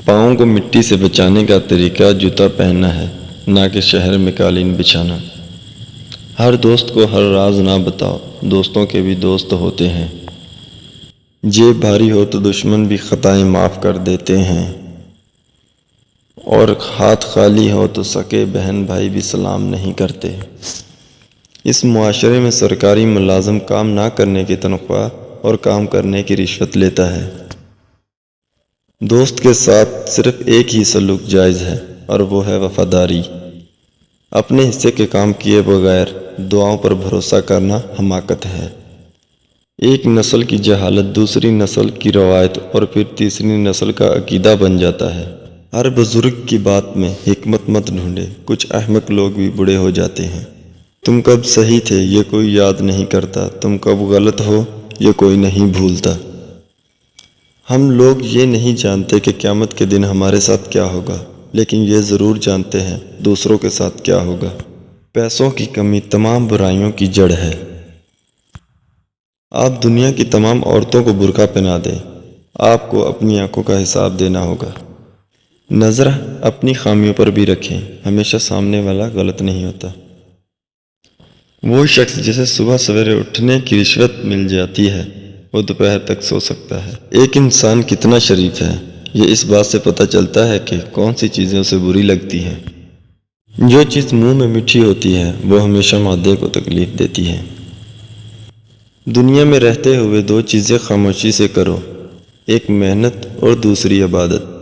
پاؤں کو مٹی سے بچانے کا طریقہ جوتا پہننا ہے، نہ کہ شہر میں قالین بچھانا۔ ہر دوست کو ہر راز نہ بتاؤ، دوستوں کے بھی دوست ہوتے ہیں۔ جیب بھاری ہو تو دشمن بھی خطائیں معاف کر دیتے ہیں، اور ہاتھ خالی ہو تو سکے بہن بھائی بھی سلام نہیں کرتے۔ اس معاشرے میں سرکاری ملازم کام نہ کرنے کی تنخواہ اور کام کرنے کی رشوت لیتا ہے۔ دوست کے ساتھ صرف ایک ہی سلوک جائز ہے، اور وہ ہے وفاداری۔ اپنے حصے کے کام کیے بغیر دعاؤں پر بھروسہ کرنا حماقت ہے۔ ایک نسل کی جہالت دوسری نسل کی روایت اور پھر تیسری نسل کا عقیدہ بن جاتا ہے۔ ہر بزرگ کی بات میں حکمت مت ڈھونڈے، کچھ احمق لوگ بھی بوڑھے ہو جاتے ہیں۔ تم کب صحیح تھے یہ کوئی یاد نہیں کرتا، تم کب غلط ہو یہ کوئی نہیں بھولتا۔ ہم لوگ یہ نہیں جانتے کہ قیامت کے دن ہمارے ساتھ کیا ہوگا، لیکن یہ ضرور جانتے ہیں دوسروں کے ساتھ کیا ہوگا۔ پیسوں کی کمی تمام برائیوں کی جڑ ہے۔ آپ دنیا کی تمام عورتوں کو برقع پہنا دیں، آپ کو اپنی آنکھوں کا حساب دینا ہوگا۔ نظر اپنی خامیوں پر بھی رکھیں، ہمیشہ سامنے والا غلط نہیں ہوتا۔ وہ شخص جسے صبح سویرے اٹھنے کی رشوت مل جاتی ہے، وہ دوپہر تک سو سکتا ہے۔ ایک انسان کتنا شریف ہے، یہ اس بات سے پتہ چلتا ہے کہ کون سی چیزیں اسے بری لگتی ہیں۔ جو چیز منہ میں میٹھی ہوتی ہے وہ ہمیشہ معدے کو تکلیف دیتی ہے۔ دنیا میں رہتے ہوئے دو چیزیں خاموشی سے کرو، ایک محنت اور دوسری عبادت۔